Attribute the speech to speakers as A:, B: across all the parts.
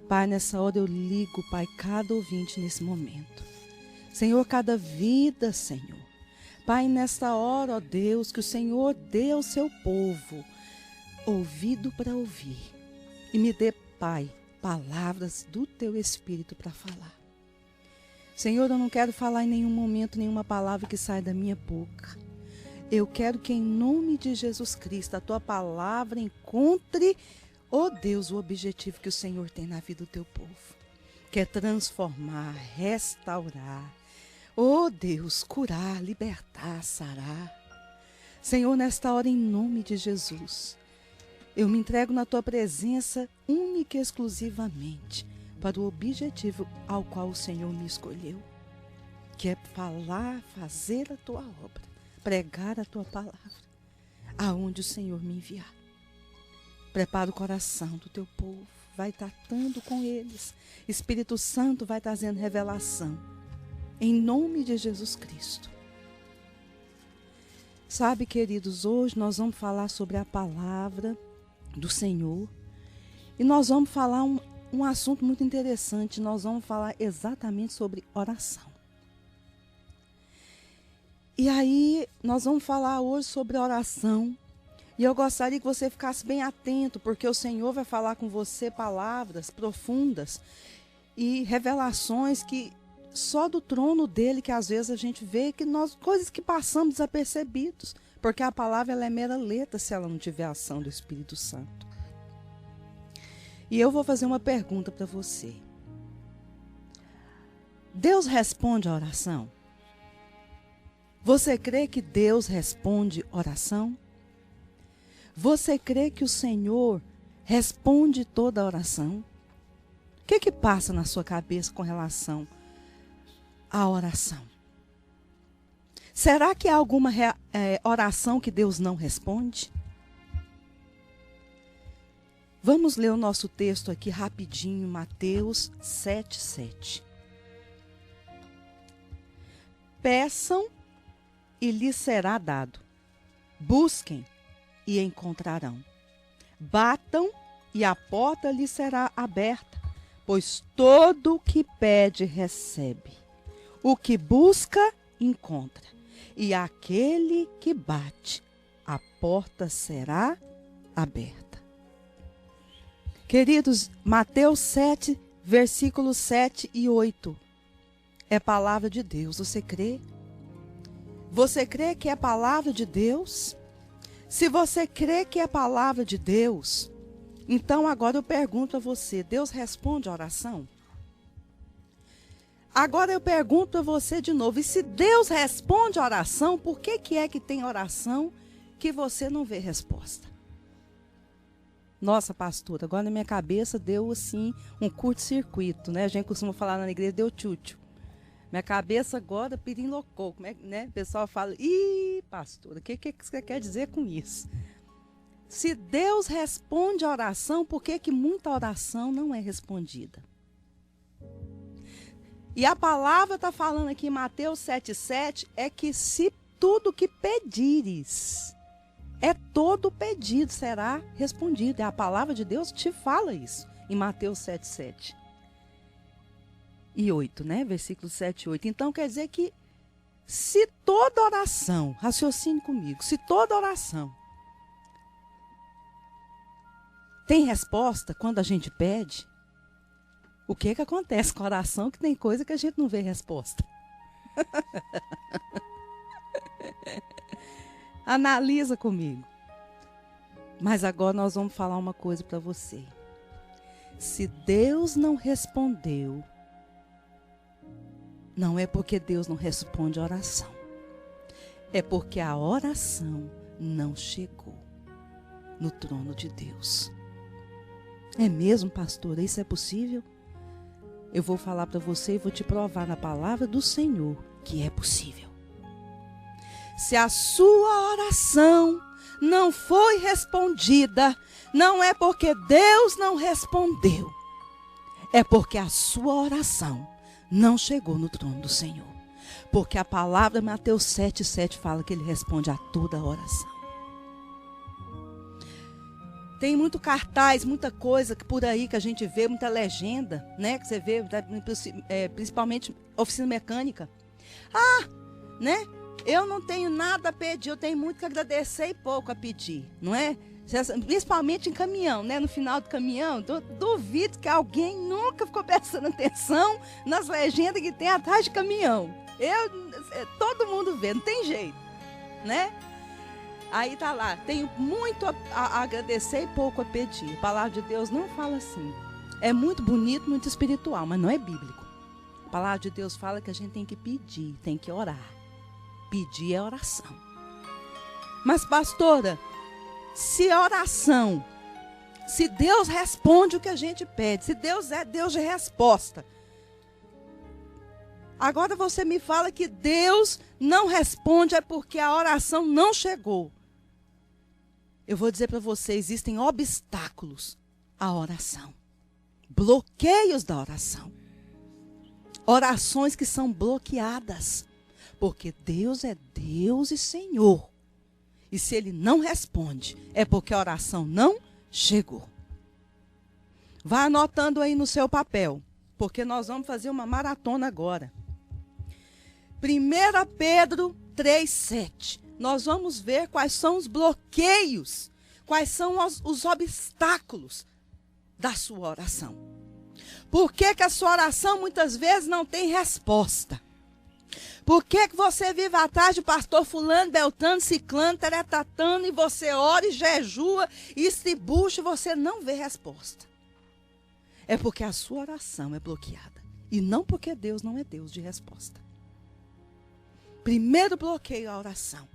A: Pai, nessa hora eu ligo, Pai, cada ouvinte nesse momento. Senhor, cada vida, Senhor. Pai, nesta hora, ó Deus, que o Senhor dê ao seu povo ouvido para ouvir. E me dê, Pai, palavras do teu Espírito para falar. Senhor, eu não quero falar em nenhum momento nenhuma palavra que saia da minha boca. Eu quero que em nome de Jesus Cristo a tua palavra encontre, ó Deus, o objetivo que o Senhor tem na vida do teu povo. Que é transformar, restaurar, ó Deus, curar, libertar, sarar. Senhor, nesta hora em nome de Jesus, eu me entrego na tua presença única e exclusivamente para o objetivo ao qual o Senhor me escolheu, que é falar, fazer a tua obra, pregar a tua palavra, aonde o Senhor me enviar. Prepara o coração do teu povo, vai tratando com eles. Espírito Santo vai trazendo revelação, em nome de Jesus Cristo. Sabe, queridos, hoje nós vamos falar sobre a palavra do Senhor e nós vamos falar um assunto muito interessante. Nós vamos falar exatamente sobre oração. E aí, nós vamos falar hoje sobre oração. E eu gostaria que você ficasse bem atento, porque o Senhor vai falar com você palavras profundas e revelações que só do trono dele, que às vezes a gente vê que coisas que passamos desapercebidos, porque a palavra ela é mera letra se ela não tiver a ação do Espírito Santo. E eu vou fazer uma pergunta para você. Deus responde a oração? Você crê que Deus responde oração? Você crê que o Senhor responde toda a oração? O que passa na sua cabeça com relação à oração? Será que há alguma oração que Deus não responde? Vamos ler o nosso texto aqui rapidinho, Mateus 7:7. Peçam e lhes será dado. Busquem e encontrarão. Batam e a porta lhes será aberta, pois todo o que pede recebe. O que busca, encontra. E aquele que bate, a porta será aberta. Queridos, Mateus 7, versículos 7 e 8. É palavra de Deus. Você crê? Você crê que é palavra de Deus? Se você crê que é palavra de Deus, então agora eu pergunto a você, Deus responde a oração? Agora eu pergunto a você de novo, e se Deus responde a oração, por que é que tem oração que você não vê resposta? Nossa, pastora, agora na minha cabeça deu assim um curto-circuito, né? A gente costuma falar na igreja, deu tchutchu. Minha cabeça agora pirinlocou, como é, né? O pessoal fala, ih, pastora, o que você quer dizer com isso? Se Deus responde a oração, por que muita oração não é respondida? E a palavra está falando aqui em Mateus 7,7, é que se tudo que pedires, todo pedido será respondido. É a palavra de Deus que te fala isso, em Mateus 7,7. E 8, né? Versículo 7 e 8. Então quer dizer que se toda oração, raciocine comigo, se toda oração tem resposta quando a gente pede, o que acontece com a oração que tem coisa que a gente não vê resposta? Analisa comigo. Mas agora nós vamos falar uma coisa para você. Se Deus não respondeu, não é porque Deus não responde a oração. É porque a oração não chegou no trono de Deus. É mesmo, pastora? Isso é possível? Eu vou falar para você e vou te provar na palavra do Senhor que é possível. Se a sua oração não foi respondida, não é porque Deus não respondeu. É porque a sua oração não chegou no trono do Senhor. Porque a palavra Mateus 7,7 fala que ele responde a toda oração. Tem muito cartaz, muita coisa que por aí que a gente vê, muita legenda, né? Que você vê, principalmente oficina mecânica. Ah, né? Eu não tenho nada a pedir, eu tenho muito que agradecer e pouco a pedir, não é? Principalmente em caminhão, né? No final do caminhão, duvido que alguém nunca ficou prestando atenção nas legendas que tem atrás de caminhão. Todo mundo vê, não tem jeito, né? Aí tá lá, tenho muito a agradecer e pouco a pedir. A palavra de Deus não fala assim. É muito bonito, muito espiritual, mas não é bíblico. A palavra de Deus fala que a gente tem que pedir, tem que orar. Pedir é oração. Mas, pastora, se oração, se Deus responde o que a gente pede, se Deus é Deus de resposta. Agora você me fala que Deus não responde é porque a oração não chegou. Eu vou dizer para você, existem obstáculos à oração. Bloqueios da oração. Orações que são bloqueadas. Porque Deus é Deus e Senhor. E se Ele não responde, é porque a oração não chegou. Vá anotando aí no seu papel, porque nós vamos fazer uma maratona agora. 1 Pedro 3,7. Nós vamos ver quais são os bloqueios, quais são os obstáculos da sua oração. Por que a sua oração muitas vezes não tem resposta? Por que você vive atrás de pastor fulano, beltano, ciclano, teretatano, e você ora e jejua e se bucha e você não vê resposta? É porque a sua oração é bloqueada. E não porque Deus não é Deus de resposta. Primeiro bloqueio a oração.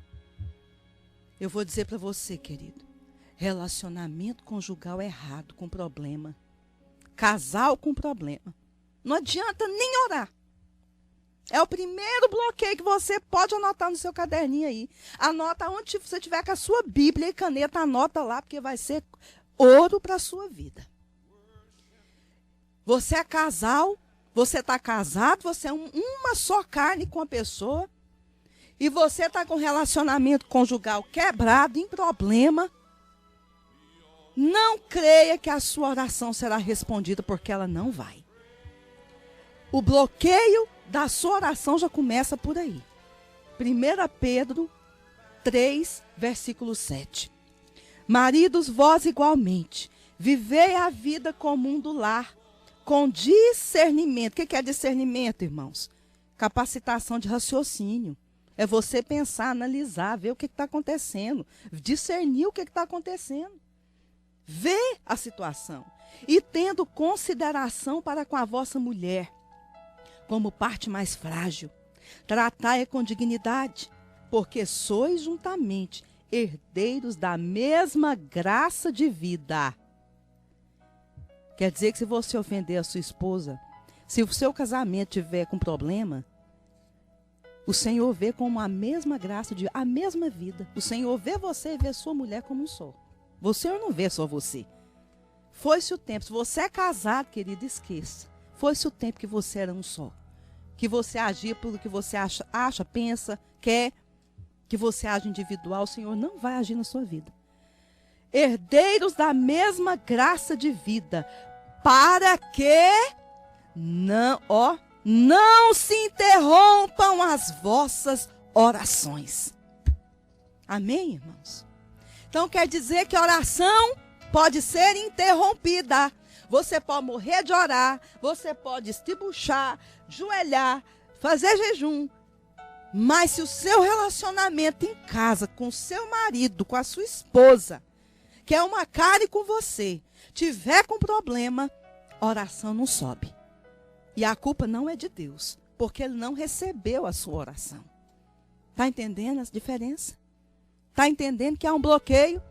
A: Eu vou dizer para você, querido. Relacionamento conjugal errado, com problema. Casal com problema. Não adianta nem orar. É o primeiro bloqueio que você pode anotar no seu caderninho aí. Anota onde você tiver com a sua Bíblia e caneta, anota lá, porque vai ser ouro para a sua vida. Você é casal, você está casado, você é uma só carne com a pessoa, e você está com relacionamento conjugal quebrado, em problema. Não creia que a sua oração será respondida, porque ela não vai. O bloqueio da sua oração já começa por aí. 1 Pedro 3, versículo 7. Maridos, vós igualmente, vivei a vida comum do lar, com discernimento. O que é discernimento, irmãos? Capacitação de raciocínio. É você pensar, analisar, ver o que está acontecendo. Discernir o que está acontecendo. Ver a situação. E tendo consideração para com a vossa mulher, como parte mais frágil, tratai-a com dignidade, porque sois juntamente herdeiros da mesma graça de vida. Quer dizer que se você ofender a sua esposa, se o seu casamento tiver com problema, o Senhor vê como a mesma graça, a mesma vida. O Senhor vê você e vê sua mulher como um só. Você não vê só você. Foi-se o tempo, se você é casado, querido, esqueça. Foi-se o tempo que você era um só. Que você agia pelo que você acha, pensa, quer, que você age individual, o Senhor não vai agir na sua vida. Herdeiros da mesma graça de vida, para que não se interrompam as vossas orações. Amém, irmãos? Então quer dizer que a oração pode ser interrompida. Você pode morrer de orar, você pode estribuchar, joelhar, fazer jejum. Mas se o seu relacionamento em casa, com o seu marido, com a sua esposa, que é uma carne com você, tiver com problema, a oração não sobe. E a culpa não é de Deus, porque Ele não recebeu a sua oração. Está entendendo a diferença? Está entendendo que há um bloqueio?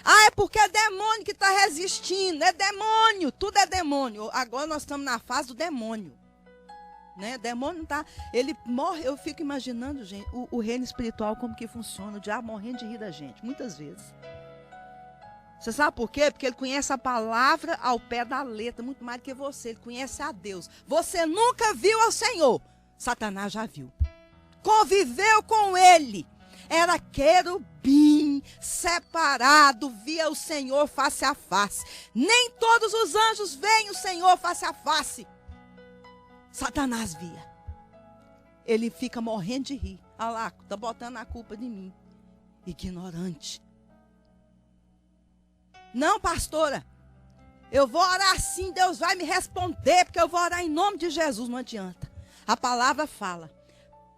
A: Ah, é porque é demônio que está resistindo. É demônio, tudo é demônio. Agora nós estamos na fase do demônio. Né? Demônio não tá, ele morre. Eu fico imaginando, gente, o reino espiritual como que funciona. O diabo morrendo de rir da gente, muitas vezes. Você sabe por quê? Porque ele conhece a palavra ao pé da letra, muito mais do que você. Ele conhece a Deus. Você nunca viu ao Senhor. Satanás já viu. Conviveu com ele. Era querubim. assim, separado, via o Senhor face a face. Nem todos os anjos veem o Senhor face a face. Satanás via. Ele fica morrendo de rir. Olha lá, está botando a culpa de mim. Ignorante. Não, pastora. Eu vou orar assim, Deus vai me responder, porque eu vou orar em nome de Jesus. Não adianta. A palavra fala,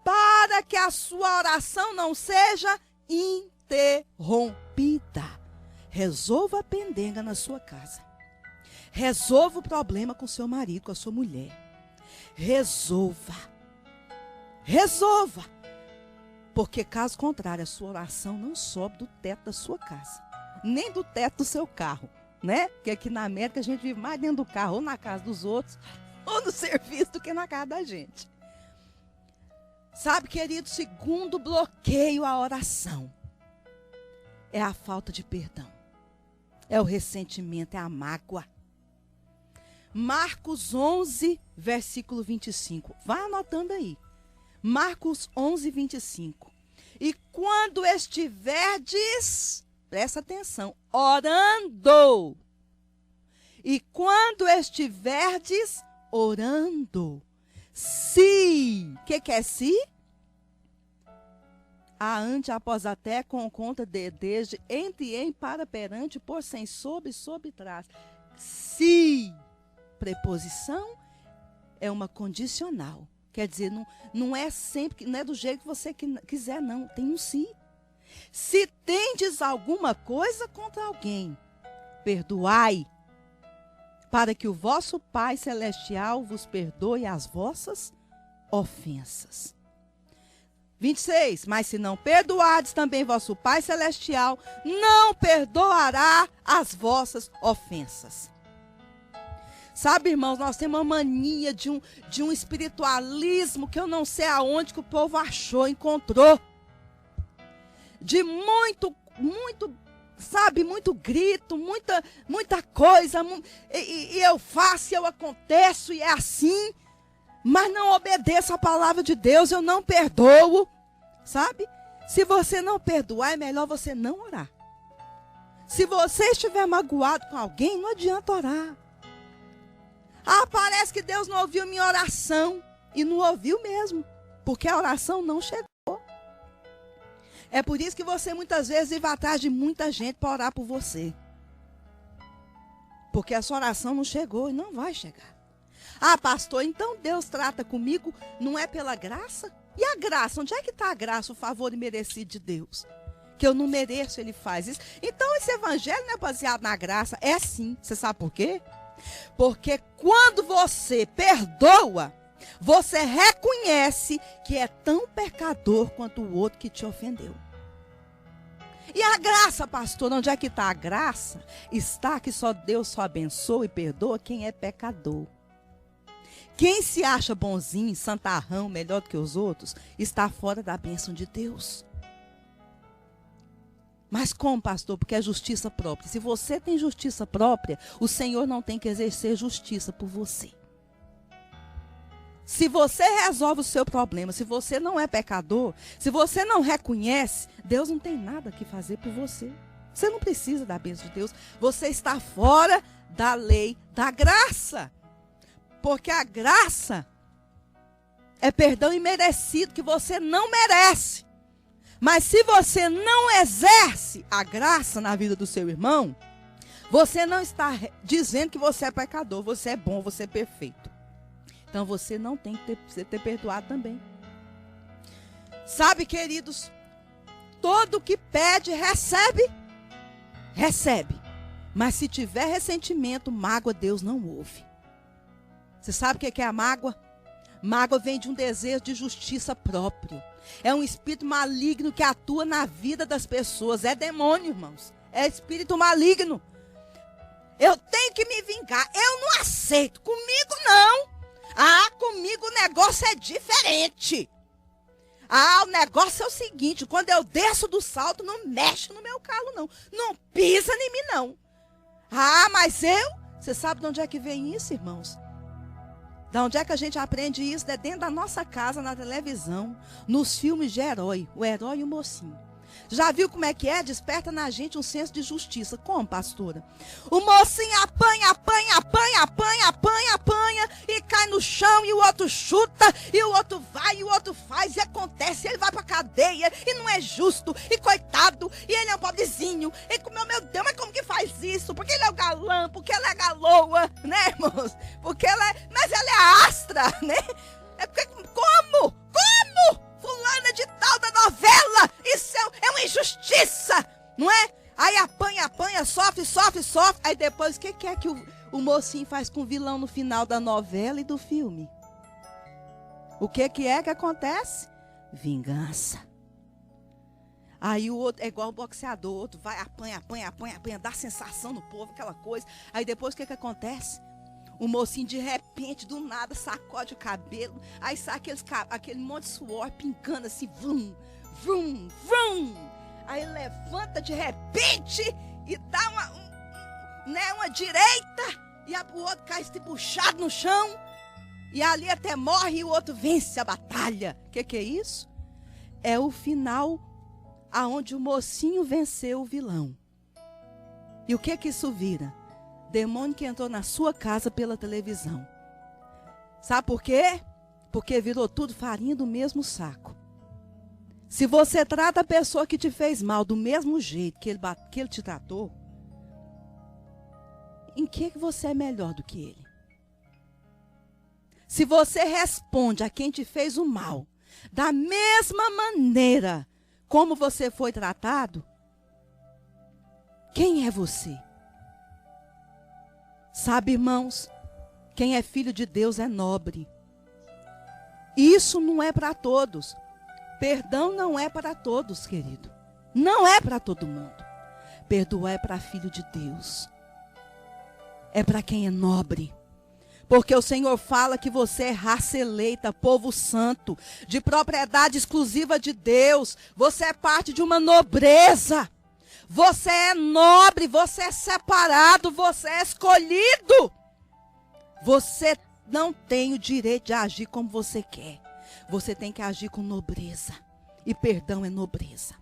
A: para que a sua oração não seja interrompida. Resolva a pendenga na sua casa. Resolva o problema com seu marido, com a sua mulher. Resolva. Resolva. Porque caso contrário, a sua oração não sobe do teto da sua casa, nem do teto do seu carro, né? Porque aqui na América a gente vive mais dentro do carro, ou na casa dos outros, ou no serviço, do que na casa da gente. Sabe, querido, segundo bloqueio à oração é a falta de perdão, é o ressentimento, é a mágoa. Marcos 11, versículo 25. Vai anotando aí. Marcos 11, 25. E quando estiverdes, presta atenção, orando. E quando estiverdes orando, se, o que é se? A ante, após até, com conta de, desde, entre, em, para, perante, por, sem, sobre, sobre, trás. Se, preposição, é uma condicional. Quer dizer, não é sempre, não é do jeito que você quiser, não. Tem um se. Se tendes alguma coisa contra alguém, perdoai, para que o vosso Pai Celestial vos perdoe as vossas ofensas. 26. Mas se não perdoardes também vosso Pai Celestial, não perdoará as vossas ofensas. Sabe, irmãos, nós temos uma mania de um espiritualismo que eu não sei aonde que o povo achou, encontrou. De muito grito, muita coisa. E eu faço, eu aconteço, e é assim. Mas não obedeço a palavra de Deus, eu não perdoo. Sabe? Se você não perdoar, é melhor você não orar. Se você estiver magoado com alguém, não adianta orar. Ah, parece que Deus não ouviu minha oração. E não ouviu mesmo, porque a oração não chegou. É por isso que você muitas vezes vai atrás de muita gente para orar por você. Porque a sua oração não chegou e não vai chegar. Ah, pastor, então Deus trata comigo, não é pela graça? E a graça? Onde é que está a graça, o favor imerecido de Deus? Que eu não mereço, Ele faz isso. Então esse evangelho não é baseado na graça? É sim. Você sabe por quê? Porque quando você perdoa, você reconhece que é tão pecador quanto o outro que te ofendeu. E a graça, pastor, onde é que está a graça? Está que só Deus só abençoa e perdoa quem é pecador. Quem se acha bonzinho, santarrão, melhor do que os outros, está fora da bênção de Deus. Mas como, pastor? Porque é justiça própria. Se você tem justiça própria, o Senhor não tem que exercer justiça por você. Se você resolve o seu problema, se você não é pecador, se você não reconhece, Deus não tem nada que fazer por você. Você não precisa da bênção de Deus. Você está fora da lei da graça. Porque a graça é perdão imerecido que você não merece. Mas se você não exerce a graça na vida do seu irmão, você não está dizendo que você é pecador, você é bom, você é perfeito. Então você não tem que ter perdoado também. Sabe, queridos, todo que pede, recebe. Recebe. Mas se tiver ressentimento, mágoa, Deus não ouve. Você sabe o que é a mágoa? Mágoa vem de um desejo de justiça próprio. É um espírito maligno que atua na vida das pessoas. É demônio, irmãos. É espírito maligno. Eu tenho que me vingar. Eu não aceito. Comigo não. Ah, comigo o negócio é diferente. Ah, o negócio é o seguinte. Quando eu desço do salto, não mexe no meu calo, não. Não pisa em mim, não. Ah, mas eu... Você sabe de onde é que vem isso, irmãos? Da onde é que a gente aprende isso? É dentro da nossa casa, na televisão, nos filmes de herói, o herói e o mocinho. Já viu como é que é? Desperta na gente um senso de justiça. Como, pastora? O mocinho apanha, e cai no chão, e o outro chuta, e o outro vai, e o outro faz, e acontece, e ele vai pra cadeia, e não é justo, e coitado, e ele é um pobrezinho, e meu Deus, mas como que faz isso? Porque ele é o galã, porque ela é a galoa, né, irmãos? Mas ela é a astra, né? Como? Fulana de tal da novela, isso é uma injustiça, não é? Aí apanha, sofre, aí depois o que é que o mocinho faz com o vilão no final da novela e do filme? O que é que acontece? Vingança. Aí o outro é igual o boxeador, o outro vai, apanha, dá sensação no povo, aquela coisa. Aí depois o que acontece? O mocinho de repente, do nada, sacode o cabelo, aí sai aquele monte de suor pincando assim, vrum, vrum, vrum. Aí levanta de repente e dá uma direita, e o outro cai estribuchado no chão, e ali até morre e o outro vence a batalha. O que é isso? É o final aonde o mocinho venceu o vilão. E o que isso vira? Demônio que entrou na sua casa pela televisão. Sabe por quê? Porque virou tudo farinha do mesmo saco. Se você trata a pessoa que te fez mal do mesmo jeito que ele te tratou, em que você é melhor do que ele? Se você responde a quem te fez o mal da mesma maneira como você foi tratado, quem é você? Sabe, irmãos, quem é filho de Deus é nobre. Isso não é para todos. Perdão não é para todos, querido. Não é para todo mundo. Perdoar é para filho de Deus. É para quem é nobre. Porque o Senhor fala que você é raça eleita, povo santo, de propriedade exclusiva de Deus. Você é parte de uma nobreza. Você é nobre, você é separado, você é escolhido. Você não tem o direito de agir como você quer. Você tem que agir com nobreza. E perdão é nobreza.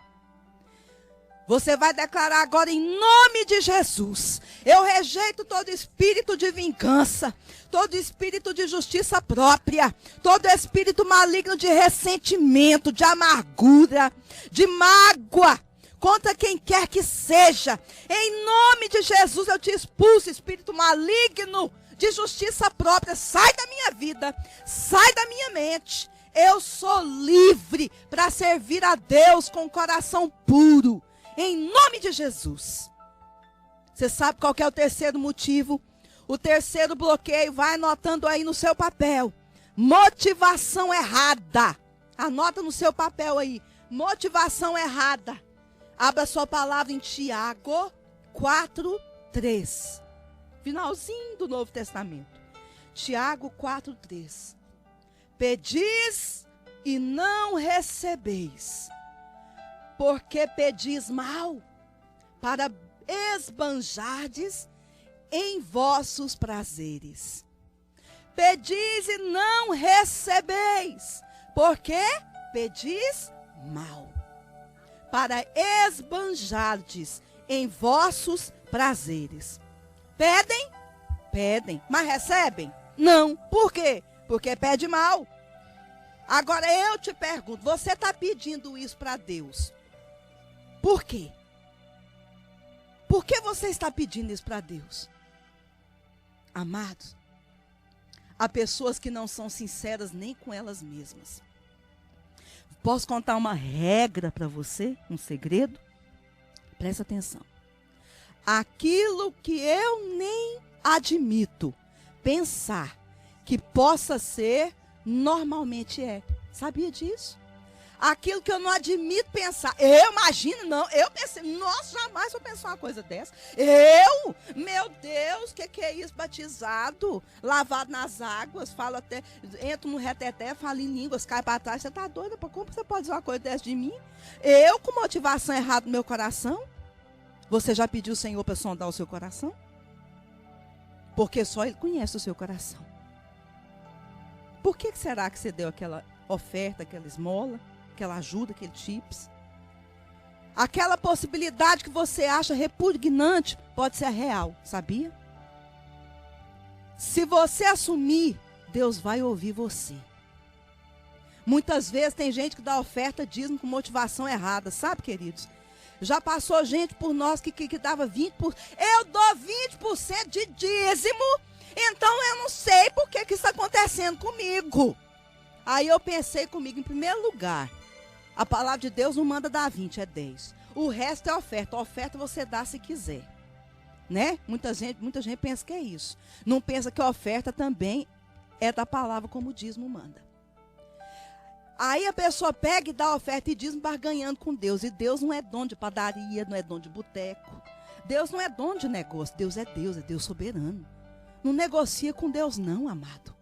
A: Você vai declarar agora em nome de Jesus: eu rejeito todo espírito de vingança, todo espírito de justiça própria, todo espírito maligno de ressentimento, de amargura, de mágoa contra quem quer que seja. Em nome de Jesus eu te expulso, espírito maligno de justiça própria. Sai da minha vida, sai da minha mente. Eu sou livre para servir a Deus com coração puro. Em nome de Jesus. Você sabe qual que é o terceiro motivo? O terceiro bloqueio, vai anotando aí no seu papel. Motivação errada. Anota no seu papel aí. Motivação errada. Abra sua palavra em Tiago 4:3. Finalzinho do Novo Testamento. Tiago 4:3. Pedis e não recebeis, porque pedis mal, para esbanjardes em vossos prazeres. Pedis e não recebeis, porque pedis mal, para esbanjardes em vossos prazeres. Pedem, mas recebem? Não. Por quê? Porque pede mal. Agora eu te pergunto, você está pedindo isso para Deus? Por quê? Por que você está pedindo isso para Deus? Amados, há pessoas que não são sinceras nem com elas mesmas. Posso contar uma regra para você? Um segredo? Presta atenção. Aquilo que eu nem admito pensar que possa ser, normalmente é. Sabia disso? Aquilo que eu não admito pensar. Eu imagino, não. Eu pensei, nossa, jamais vou pensar uma coisa dessa. Meu Deus, o que é isso? Batizado, lavado nas águas, falo até, entro no reteté, falo em línguas, cai para trás. Você tá doida? Como você pode dizer uma coisa dessa de mim? Eu, com motivação errada no meu coração? Você já pediu o Senhor para sondar o seu coração? Porque só Ele conhece o seu coração. Por que será que você deu aquela oferta, aquela esmola, aquela ajuda, aquele tips? Aquela possibilidade que você acha repugnante pode ser real, sabia? Se você assumir, Deus vai ouvir você. Muitas vezes tem gente que dá oferta, dízimo com motivação errada, sabe, queridos? Já passou gente por nós que dava 20%. Eu dou 20% de dízimo, então eu não sei por que isso está acontecendo comigo. Aí eu pensei comigo, em primeiro lugar, a palavra de Deus não manda dar 20, é 10. O resto é oferta. A oferta você dá se quiser. Né? Muita gente pensa que é isso. Não pensa que a oferta também é da palavra como o dízimo manda. Aí a pessoa pega e dá a oferta e dízimo barganhando com Deus. E Deus não é dono de padaria, não é dono de boteco. Deus não é dono de negócio. Deus é Deus soberano. Não negocia com Deus não, amado.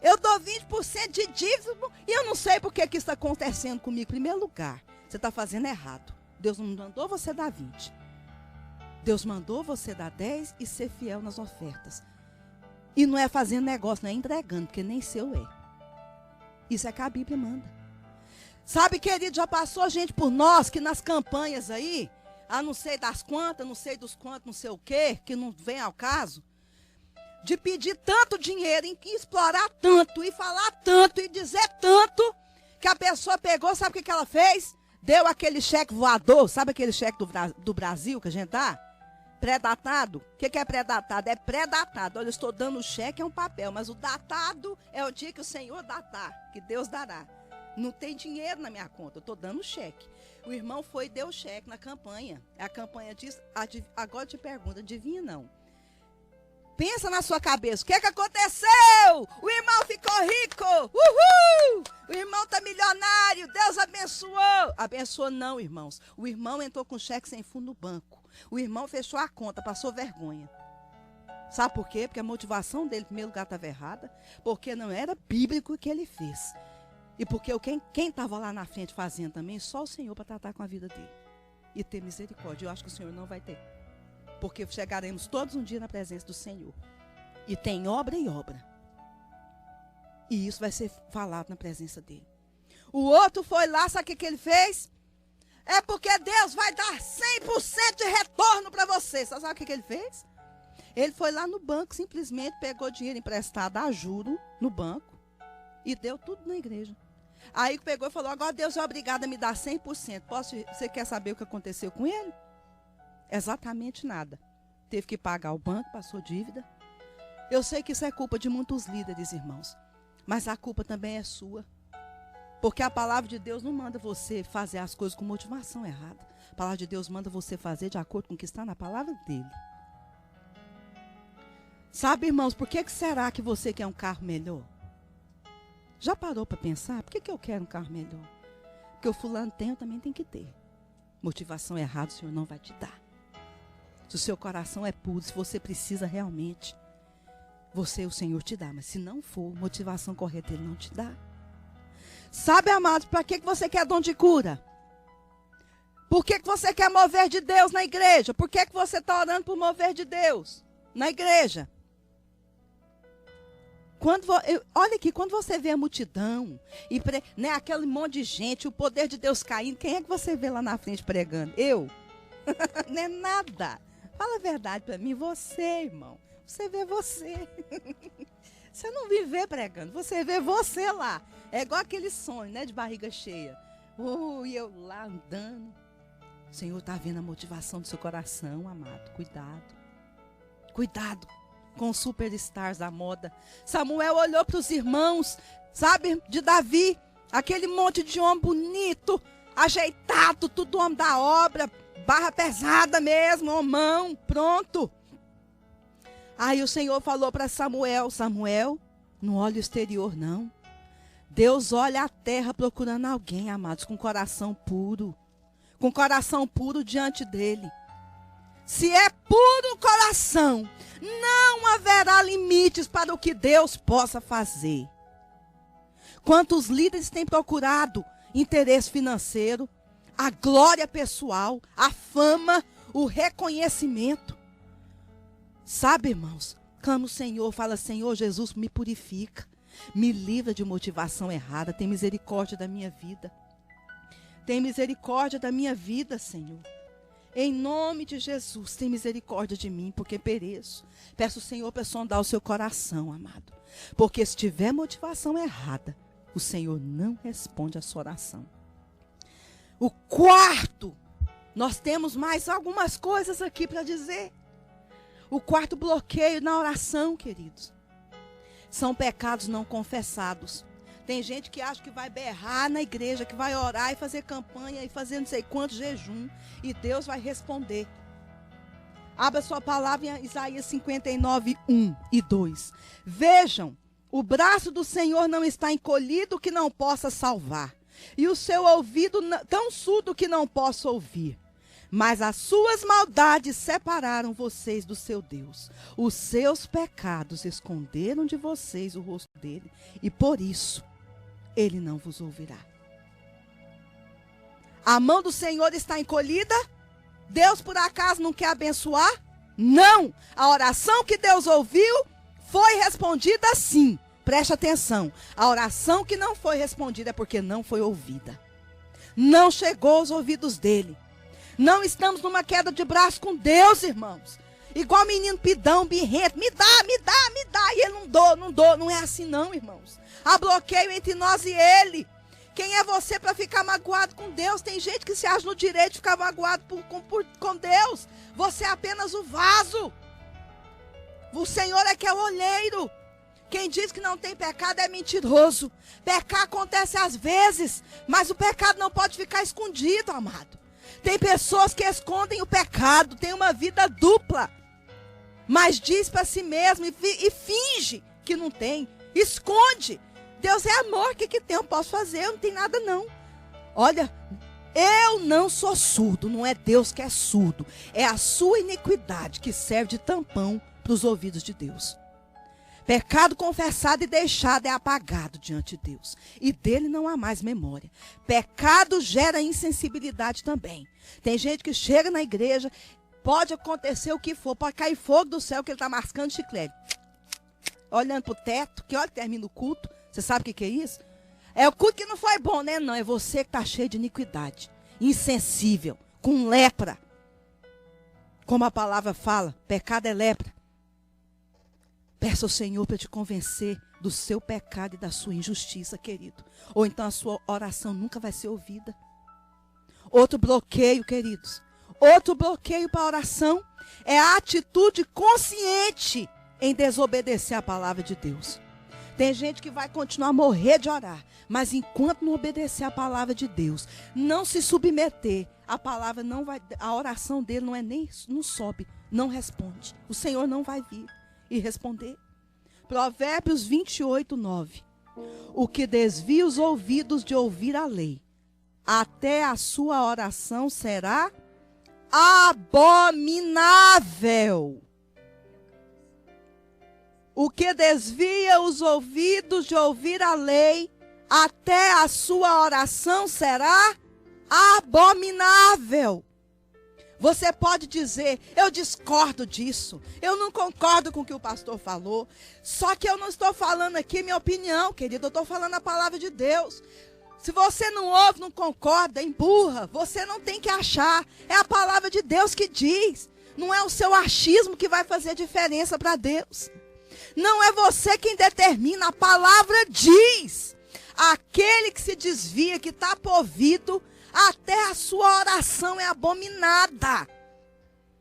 A: Eu dou 20% de dízimo e eu não sei por que isso está acontecendo comigo. Em primeiro lugar, você está fazendo errado. Deus não mandou você dar 20. Deus mandou você dar 10 e ser fiel nas ofertas. E não é fazendo negócio, não é entregando, porque nem seu é. Isso é que a Bíblia manda. Sabe, querido, já passou gente por nós que nas campanhas aí, não sei das quantas, não sei dos quantos, não sei o quê, que não vem ao caso, de pedir tanto dinheiro, e explorar tanto, e falar tanto, e dizer tanto, que a pessoa pegou, sabe o que ela fez? Deu aquele cheque voador, sabe aquele cheque do Brasil que a gente dá? Pré-datado. O que é pré-datado? É pré-datado. Olha, eu estou dando o cheque, é um papel, mas o datado é o dia que o Senhor datar, que Deus dará. Não tem dinheiro na minha conta, eu estou dando o cheque. O irmão foi e deu o cheque na campanha. A campanha diz, agora eu te pergunto, adivinha não? Pensa na sua cabeça, o que aconteceu? O irmão ficou rico, uhul! O irmão está milionário, Deus abençoou. Abençoou não, irmãos. O irmão entrou com cheque sem fundo no banco. O irmão fechou a conta, passou vergonha. Sabe por quê? Porque a motivação dele, em primeiro lugar, estava errada. Porque não era bíblico o que ele fez. E porque quem estava lá na frente fazendo também, só o Senhor para tratar com a vida dele. E ter misericórdia. Eu acho que o Senhor não vai ter. Porque chegaremos todos um dia na presença do Senhor. E tem obra e obra. E isso vai ser falado na presença dele. O outro foi lá, sabe o que ele fez? É porque Deus vai dar 100% de retorno para você. Você sabe o que ele fez? Ele foi lá no banco, simplesmente pegou dinheiro emprestado a juro no banco e deu tudo na igreja. Aí pegou e falou, agora Deus é obrigado a me dar 100%. Você quer saber o que aconteceu com ele? Exatamente nada. Teve que pagar o banco, passou dívida. Eu sei que isso é culpa de muitos líderes, irmãos. Mas a culpa também é sua. Porque a palavra de Deus não manda você fazer as coisas com motivação errada. A palavra de Deus manda você fazer de acordo com o que está na palavra dele. Sabe, irmãos, por que será que você quer um carro melhor? Já parou para pensar? Por que eu quero um carro melhor? Porque o fulano tem, eu também tenho que ter. Motivação errada o Senhor não vai te dar. Se o seu coração é puro, se você precisa realmente, o Senhor te dá. Mas se não for, motivação correta, Ele não te dá. Sabe, amados, para que você quer dom de cura? Por que você quer mover de Deus na igreja? Por que você está orando por mover de Deus na igreja? Olha aqui, quando você vê a multidão, aquele monte de gente, o poder de Deus caindo, quem é que você vê lá na frente pregando? Eu? Não é nada. Fala a verdade para mim, você, irmão. Você vê você. Você não vive pregando, você vê você lá. É igual aquele sonho, né, de barriga cheia. E eu lá andando. O Senhor está vendo a motivação do seu coração, amado. Cuidado. Cuidado com os superstars da moda. Samuel olhou para os irmãos, sabe, de Davi. Aquele monte de homem bonito, ajeitado, tudo homem da obra. Barra pesada mesmo, homão, pronto. Aí o Senhor falou para Samuel, Samuel, não olha o exterior não. Deus olha a terra procurando alguém, amados, com coração puro. Com coração puro diante dele. Se é puro coração, não haverá limites para o que Deus possa fazer. Quantos líderes têm procurado interesse financeiro, a glória pessoal, a fama, o reconhecimento. Sabe, irmãos, clama o Senhor, fala, Senhor Jesus, me purifica, me livra de motivação errada, tem misericórdia da minha vida. Tem misericórdia da minha vida, Senhor. Em nome de Jesus, tem misericórdia de mim, porque pereço. Peço, Senhor, para sondar o seu coração, amado. Porque se tiver motivação errada, o Senhor não responde a sua oração. O quarto, nós temos mais algumas coisas aqui para dizer. O quarto bloqueio na oração, queridos, são pecados não confessados. Tem gente que acha que vai berrar na igreja, que vai orar e fazer campanha e fazer não sei quanto jejum, e Deus vai responder. Abra sua palavra em Isaías 59, 1 e 2. Vejam, o braço do Senhor não está encolhido que não possa salvar, e o seu ouvido tão surdo que não possa ouvir. Mas as suas maldades separaram vocês do seu Deus. Os seus pecados esconderam de vocês o rosto dele, e por isso ele não vos ouvirá. A mão do Senhor está encolhida? Deus por acaso não quer abençoar? Não! A oração que Deus ouviu foi respondida sim. Preste atenção. A oração que não foi respondida é porque não foi ouvida. Não chegou aos ouvidos dele. Não estamos numa queda de braço com Deus, irmãos. Igual menino pidão, birrento. Me dá. E ele não é assim não, irmãos. Há bloqueio entre nós e ele. Quem é você para ficar magoado com Deus? Tem gente que se acha no direito de ficar magoado com Deus. Você é apenas o vaso. O Senhor é que é o olheiro. Quem diz que não tem pecado é mentiroso. Pecar acontece às vezes, mas o pecado não pode ficar escondido, amado. Tem pessoas que escondem o pecado, tem uma vida dupla, mas diz para si mesmo e finge que não tem, esconde. Deus é amor, o que tem? Eu posso fazer, eu não tenho nada não. Olha, eu não sou surdo, não é Deus que é surdo, é a sua iniquidade que serve de tampão para os ouvidos de Deus. Pecado confessado e deixado é apagado diante de Deus. E dele não há mais memória. Pecado gera insensibilidade também. Tem gente que chega na igreja, pode acontecer o que for, pode cair fogo do céu que ele está mascando chiclete. Olhando para o teto, que hora que termina o culto. Você sabe o que é isso? É o culto que não foi bom, né? Não, é você que está cheio de iniquidade. Insensível, com lepra. Como a palavra fala, pecado é lepra. Peça ao Senhor para te convencer do seu pecado e da sua injustiça, querido. Ou então a sua oração nunca vai ser ouvida. Outro bloqueio, queridos. Outro bloqueio para a oração é a atitude consciente em desobedecer a palavra de Deus. Tem gente que vai continuar a morrer de orar, mas enquanto não obedecer a palavra de Deus, não se submeter, a palavra não vai, a oração dele não sobe, não responde. O Senhor não vai vir e responder. Provérbios 28, 9. O que desvia os ouvidos de ouvir a lei, até a sua oração será abominável. O que desvia os ouvidos de ouvir a lei, até a sua oração será abominável. Você pode dizer, eu discordo disso, eu não concordo com o que o pastor falou, só que eu não estou falando aqui minha opinião, querido, eu estou falando a palavra de Deus. Se você não ouve, não concorda, emburra, você não tem que achar, é a palavra de Deus que diz, não é o seu achismo que vai fazer diferença para Deus. Não é você quem determina, a palavra diz, aquele que se desvia, que está ouvido, até a sua oração é abominada.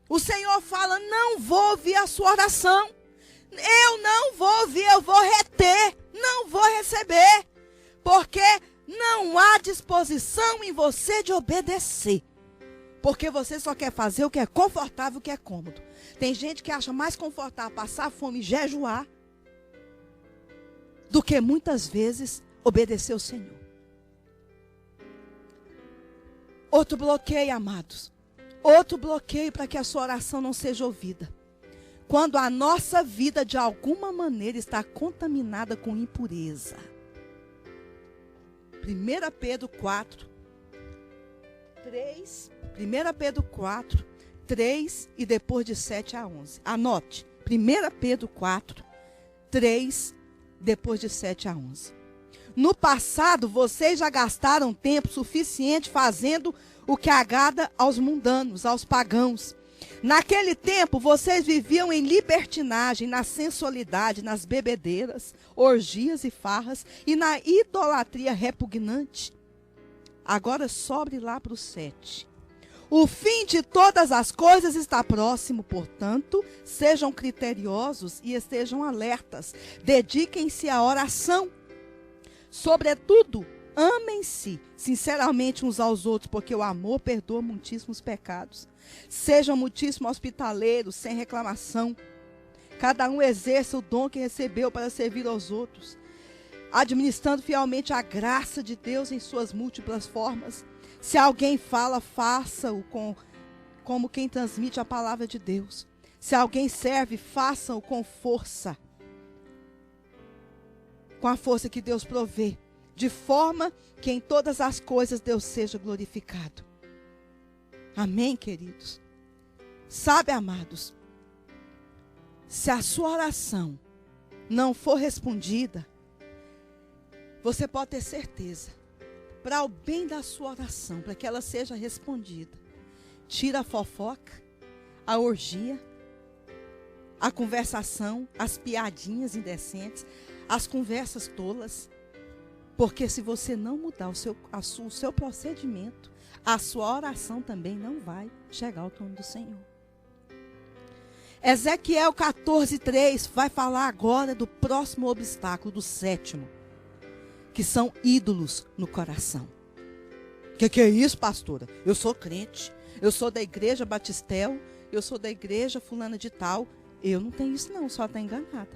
A: O Senhor fala, não vou ouvir a sua oração. Eu não vou ouvir, eu vou reter, não vou receber. Porque não há disposição em você de obedecer. Porque você só quer fazer o que é confortável, o que é cômodo. Tem gente que acha mais confortável passar fome e jejuar do que muitas vezes obedecer ao Senhor. Outro bloqueio, amados. Outro bloqueio para que a sua oração não seja ouvida. Quando a nossa vida, de alguma maneira, está contaminada com impureza. 1 Pedro 4, 3. 1 Pedro 4, 3 e depois de 7 a 11. Anote. 1 Pedro 4, 3, depois de 7 a 11. No passado, vocês já gastaram tempo suficiente fazendo o que agrada aos mundanos, aos pagãos. Naquele tempo, vocês viviam em libertinagem, na sensualidade, nas bebedeiras, orgias e farras e na idolatria repugnante. Agora sobre lá para o 7. O fim de todas as coisas está próximo, portanto, sejam criteriosos e estejam alertas. Dediquem-se à oração. Sobretudo, amem-se sinceramente uns aos outros, porque o amor perdoa muitíssimos pecados. Sejam muitíssimo hospitaleiros, sem reclamação. Cada um exerça o dom que recebeu para servir aos outros, administrando fielmente a graça de Deus em suas múltiplas formas. Se alguém fala, faça-o como quem transmite a palavra de Deus. Se alguém serve, faça-o com força, com a força que Deus provê, de forma que em todas as coisas Deus seja glorificado. Amém, queridos? Sabe, amados, se a sua oração não for respondida, você pode ter certeza, para o bem da sua oração, para que ela seja respondida, tira a fofoca, a orgia, a conversação, as piadinhas indecentes, as conversas tolas. Porque se você não mudar o seu procedimento, a sua oração também não vai chegar ao trono do Senhor. Ezequiel 14:3 vai falar agora do próximo obstáculo, do 7º, que são ídolos no coração. O que é isso, pastora? Eu sou crente, eu sou da igreja Batistel, eu sou da igreja fulana de tal. Eu não tenho isso não, só está enganada.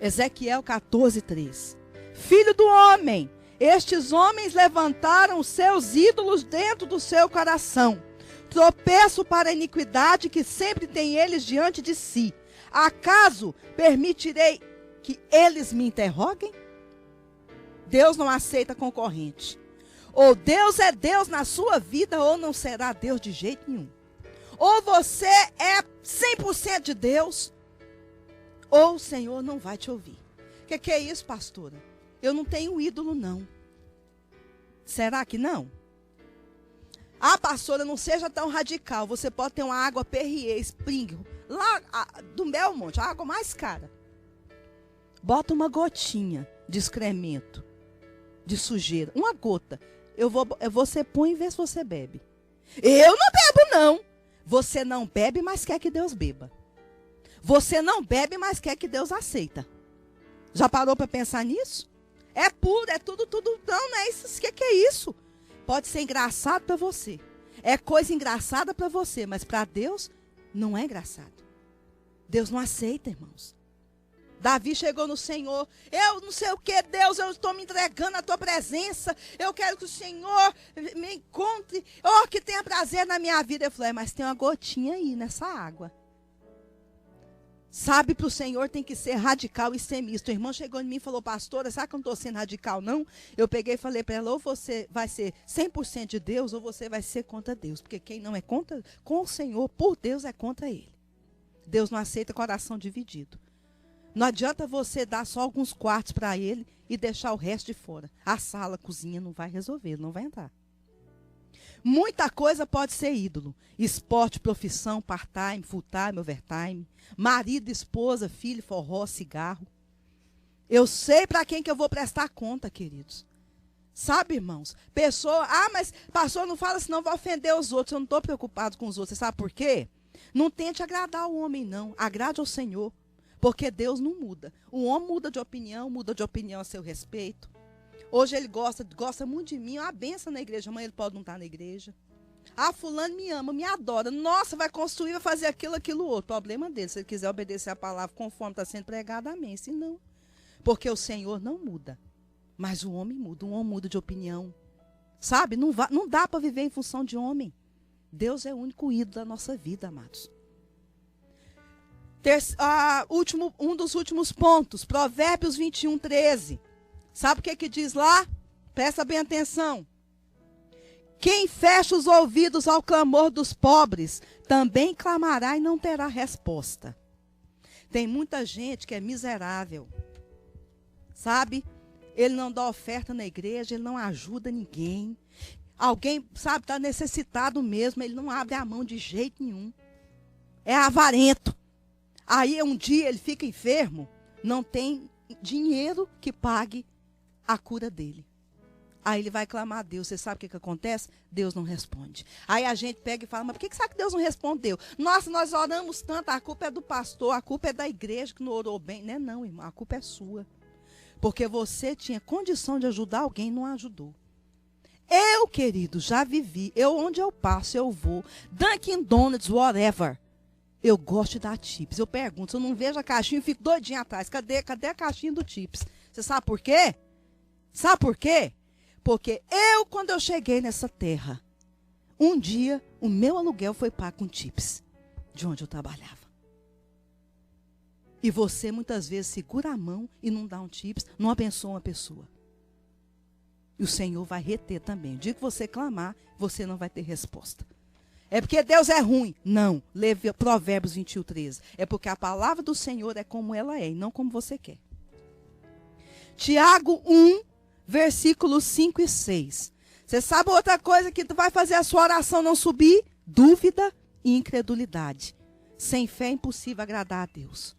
A: Ezequiel 14:3. Filho do homem, estes homens levantaram os seus ídolos dentro do seu coração. Tropeço para a iniquidade que sempre tem eles diante de si. Acaso permitirei que eles me interroguem? Deus não aceita concorrente. Ou Deus é Deus na sua vida, ou não será Deus de jeito nenhum. Ou você é 100% de Deus, ou o Senhor não vai te ouvir. O que é isso, pastora? Eu não tenho ídolo, não. Será que não? Ah, pastora, não seja tão radical. Você pode ter uma água Perrier, Spring, lá do Belmonte, a água mais cara. Bota uma gotinha de excremento, de sujeira, uma gota. Você põe e vê se você bebe. Eu não bebo, não. Você não bebe, mas quer que Deus beba. Você não bebe, mas quer que Deus aceita. Já parou para pensar nisso? É puro, é tudo. Não é isso. O que é isso? Pode ser engraçado para você. É coisa engraçada para você, mas para Deus não é engraçado. Deus não aceita, irmãos. Davi chegou no Senhor. Eu não sei o que, Deus, eu estou me entregando à tua presença. Eu quero que o Senhor me encontre. Oh, que tenha prazer na minha vida. Eu falei, mas tem uma gotinha aí nessa água. Sabe, para o Senhor tem que ser radical e extremista. O irmão chegou em mim e falou, pastora, sabe que eu não estou sendo radical, não? Eu peguei e falei para ela, ou você vai ser 100% de Deus, ou você vai ser contra Deus. Porque quem não é contra com o Senhor, por Deus, é contra Ele. Deus não aceita coração dividido. Não adianta você dar só alguns quartos para Ele e deixar o resto de fora. A sala, a cozinha não vai resolver, ele não vai entrar. Muita coisa pode ser ídolo. Esporte, profissão, part-time, full-time, overtime. Marido, esposa, filho, forró, cigarro. Eu sei para quem que eu vou prestar conta, queridos. Sabe, irmãos? Pessoa, mas pastor, não fala senão vai ofender os outros. Eu não estou preocupado com os outros. Você sabe por quê? Não tente agradar o homem, não. Agrade ao Senhor. Porque Deus não muda. O homem muda de opinião a seu respeito. Hoje ele gosta muito de mim, uma benção na igreja. Amanhã ele pode não estar na igreja. Ah, fulano me ama, me adora. Nossa, vai construir, vai fazer aquilo, outro. Problema dele. Se ele quiser obedecer a palavra conforme está sendo pregada, amém. Se não, porque o Senhor não muda. Mas o homem muda. O homem muda de opinião. Sabe? Não dá para viver em função de homem. Deus é o único ídolo da nossa vida, amados. Um dos últimos pontos. Provérbios 21:13. Sabe o que diz lá? Presta bem atenção. Quem fecha os ouvidos ao clamor dos pobres, também clamará e não terá resposta. Tem muita gente que é miserável. Sabe? Ele não dá oferta na igreja, ele não ajuda ninguém. Alguém, sabe, está necessitado mesmo, ele não abre a mão de jeito nenhum. É avarento. Aí um dia ele fica enfermo, não tem dinheiro que pague a cura dele. Aí ele vai clamar a Deus. Você sabe o que acontece? Deus não responde. Aí a gente pega e fala, mas por que sabe que Deus não respondeu? Nossa, nós oramos tanto, a culpa é do pastor, a culpa é da igreja que não orou bem. Não é não, irmão, a culpa é sua. Porque você tinha condição de ajudar alguém e não ajudou. Eu, querido, já vivi. Onde eu passo, eu vou. Dunkin' Donuts, whatever. Eu gosto de dar tips. Eu pergunto, se eu não vejo a caixinha, eu fico doidinha atrás. Cadê a caixinha do tips? Você sabe por quê? Sabe por quê? Porque quando eu cheguei nessa terra, um dia, o meu aluguel foi pago com tips, de onde eu trabalhava. E você, muitas vezes, segura a mão e não dá um tips, não abençoa uma pessoa. E o Senhor vai reter também. O dia que você clamar, você não vai ter resposta. É porque Deus é ruim. Não. Leve Provérbios 21:13. É porque a palavra do Senhor é como ela é e não como você quer. Tiago 1, versículos 5 e 6. Você sabe outra coisa que vai fazer a sua oração não subir? Dúvida e incredulidade. Sem fé é impossível agradar a Deus.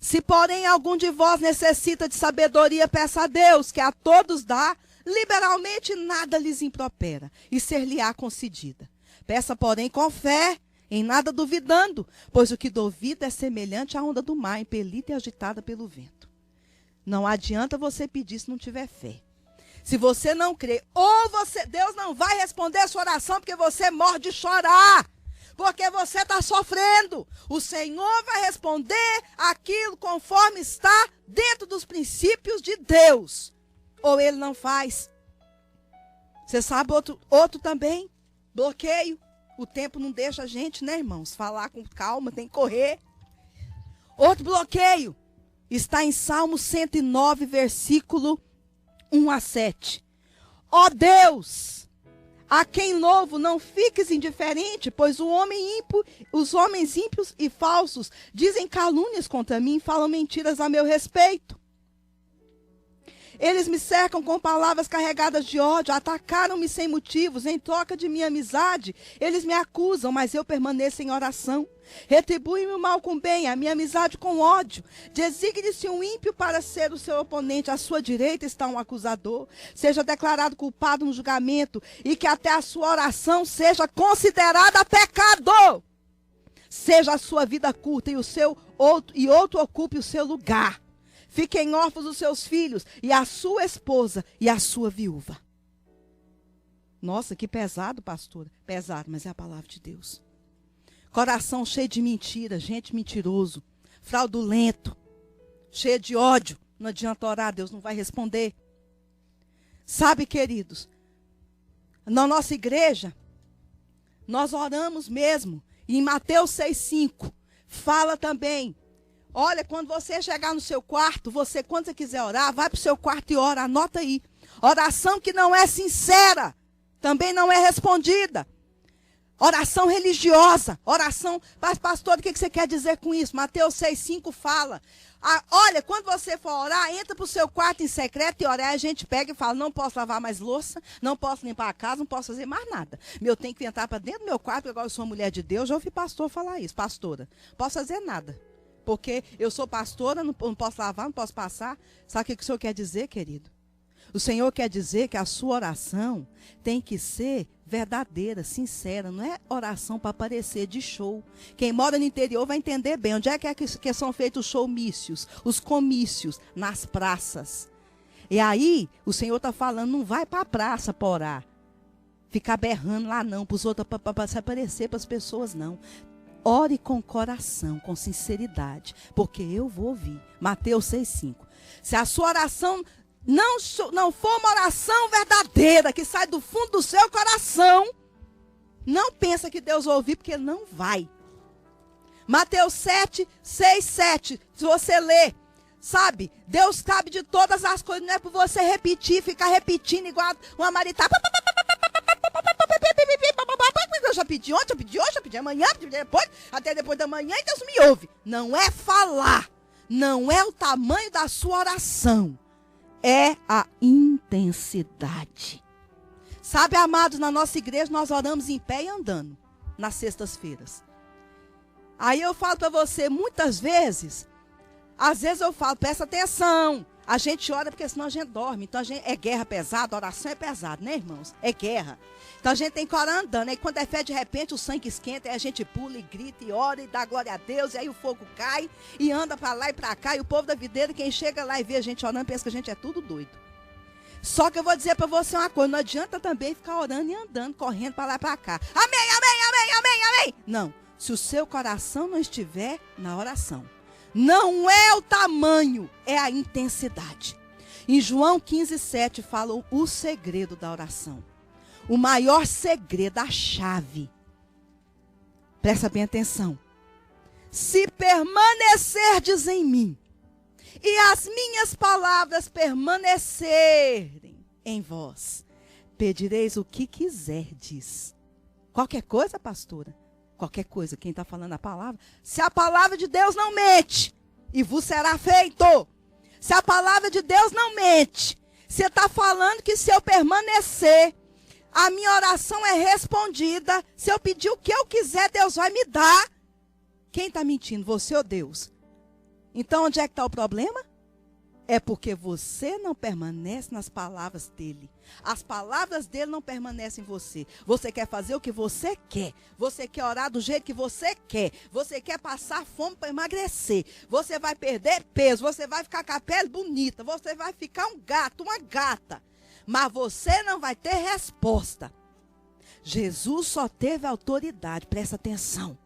A: Se, porém, algum de vós necessita de sabedoria, peça a Deus, que a todos dá, liberalmente nada lhes impropera, e ser-lhe-á concedida. Peça, porém, com fé, em nada duvidando, pois o que duvida é semelhante à onda do mar, impelida e agitada pelo vento. Não adianta você pedir se não tiver fé. Se você não crê, Deus não vai responder a sua oração porque você morre de chorar. Porque você está sofrendo. O Senhor vai responder aquilo conforme está dentro dos princípios de Deus. Ou Ele não faz. Você sabe outro também? Bloqueio. O tempo não deixa a gente, né, irmãos? Falar com calma, tem que correr. Outro bloqueio. Está em Salmo 109, versículo 1 a 7. Ó Deus, a quem louvo, não fiques indiferente, pois os homens ímpios e falsos dizem calúnias contra mim, falam mentiras a meu respeito. Eles me cercam com palavras carregadas de ódio, atacaram-me sem motivos, em troca de minha amizade. Eles me acusam, mas eu permaneço em oração. Retribui-me o mal com bem, a minha amizade com ódio. Designe-se um ímpio para ser o seu oponente, à sua direita está um acusador. Seja declarado culpado no julgamento e que até a sua oração seja considerada pecado. Seja a sua vida curta e outro ocupe o seu lugar. Fiquem órfãos os seus filhos, e a sua esposa e a sua viúva. Nossa, que pesado, pastora. Pesado, mas é a palavra de Deus. Coração cheio de mentira, gente mentiroso, fraudulento, cheio de ódio. Não adianta orar, Deus não vai responder. Sabe, queridos, na nossa igreja, nós oramos mesmo. E em Mateus 6,5, fala também. Olha, quando você chegar no seu quarto, quando você quiser orar, vai para o seu quarto e ora, anota aí. Oração que não é sincera, também não é respondida. Oração religiosa, oração... Mas, pastor, o que você quer dizer com isso? Mateus 6,5 fala. Olha, quando você for orar, entra para o seu quarto em secreto e ora. Aí a gente pega e fala, não posso lavar mais louça, não posso limpar a casa, não posso fazer mais nada. Eu tenho que entrar para dentro do meu quarto, porque agora eu sou mulher de Deus. Já ouvi pastor falar isso, pastora. Não posso fazer nada. Porque eu sou pastora, não posso lavar, não posso passar. Sabe o que o Senhor quer dizer, querido? O Senhor quer dizer que a sua oração tem que ser verdadeira, sincera. Não é oração para parecer de show. Quem mora no interior vai entender bem. Onde é que são feitos os showmícios? Os comícios, nas praças. E aí, o Senhor está falando, não vai para a praça para orar. Ficar berrando lá não, para os outros, para se aparecer para as pessoas não. Ore com coração, com sinceridade, porque eu vou ouvir. Mateus 6,5. Se a sua oração não for uma oração verdadeira, que sai do fundo do seu coração, não pensa que Deus vai ouvir, porque não vai. Mateus 7, 6, 7. Se você ler, sabe, Deus sabe de todas as coisas, não é por você repetir, ficar repetindo igual uma marita. Eu já pedi ontem, já pedi amanhã, já pedi depois, até depois da manhã, e Deus me ouve. Não é falar, não é o tamanho da sua oração, é a intensidade. Sabe, amados, na nossa igreja nós oramos em pé e andando, nas sextas-feiras. Aí eu falo para você, muitas vezes, às vezes eu falo, presta atenção, a gente ora porque senão a gente dorme. Então é guerra pesada, oração é pesada, né, irmãos? É guerra. Então a gente tem que orar andando. Aí quando é fé, de repente o sangue esquenta, aí a gente pula e grita e ora e dá glória a Deus. E aí o fogo cai e anda para lá e para cá. E o povo da videira, quem chega lá e vê a gente orando, pensa que a gente é tudo doido. Só que eu vou dizer para você uma coisa, não adianta também ficar orando e andando, correndo para lá e para cá. Amém, amém, amém, amém, amém. Não, se o seu coração não estiver na oração. Não é o tamanho, é a intensidade. Em João 15:7 fala o segredo da oração. O maior segredo, a chave. Presta bem atenção. Se permanecerdes em mim, e as minhas palavras permanecerem em vós, pedireis o que quiserdes. Qualquer coisa, pastora? Qualquer coisa, quem está falando a palavra? Se a palavra de Deus não mente, e vos será feito. Se a palavra de Deus não mente, você está falando que se eu permanecer, a minha oração é respondida. Se eu pedir o que eu quiser, Deus vai me dar. Quem está mentindo, você ou Deus? Então, onde é que está o problema? É porque você não permanece nas palavras dele. As palavras dele não permanecem em você. Você quer fazer o que você quer. Você quer orar do jeito que você quer. Você quer passar fome para emagrecer. Você vai perder peso. Você vai ficar com a pele bonita. Você vai ficar um gato, uma gata. Mas você não vai ter resposta. Jesus só teve autoridade, presta atenção,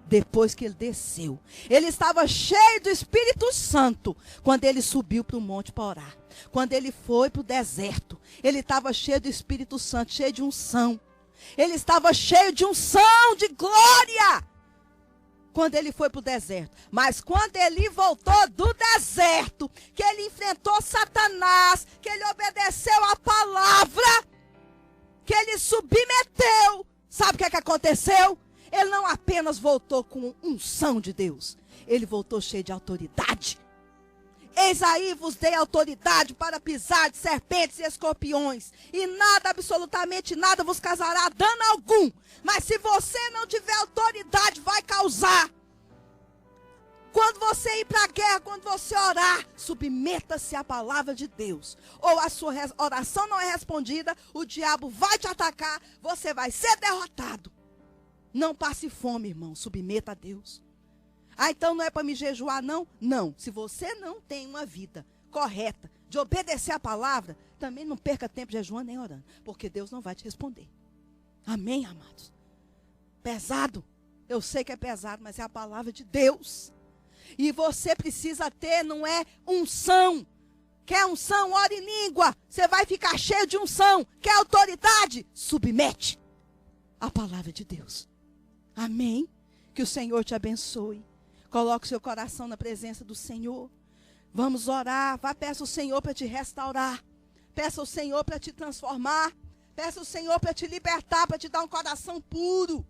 A: depois que ele desceu. Ele estava cheio do Espírito Santo quando ele subiu para o monte para orar. Quando ele foi para o deserto, ele estava cheio do Espírito Santo, cheio de unção. Ele estava cheio de unção, de glória, quando ele foi para o deserto. Mas quando ele voltou do deserto, que ele enfrentou Satanás, que ele obedeceu a palavra, que ele submeteu, sabe o que é que aconteceu? Ele não apenas voltou com unção de Deus, ele voltou cheio de autoridade. Eis aí vos dei autoridade para pisar de serpentes e escorpiões, e nada, absolutamente nada, vos causará dano algum. Mas se você não tiver autoridade, vai causar. Quando você ir para a guerra, quando você orar, submeta-se à palavra de Deus. Ou a sua oração não é respondida, o diabo vai te atacar, você vai ser derrotado. Não passe fome, irmão, submeta a Deus. Ah, então não é para me jejuar, não? Não, se você não tem uma vida correta de obedecer a palavra, também não perca tempo jejuando nem orando, porque Deus não vai te responder. Amém, amados? Pesado, eu sei que é pesado, mas é a palavra de Deus. E você precisa ter, não é unção. Quer unção? Ora em língua. Você vai ficar cheio de unção. Quer autoridade? Submete a palavra de Deus. Amém? Que o Senhor te abençoe. Coloque o seu coração na presença do Senhor. Vamos orar. Vá, peça o Senhor para te restaurar. Peça o Senhor para te transformar. Peça o Senhor para te libertar, para te dar um coração puro.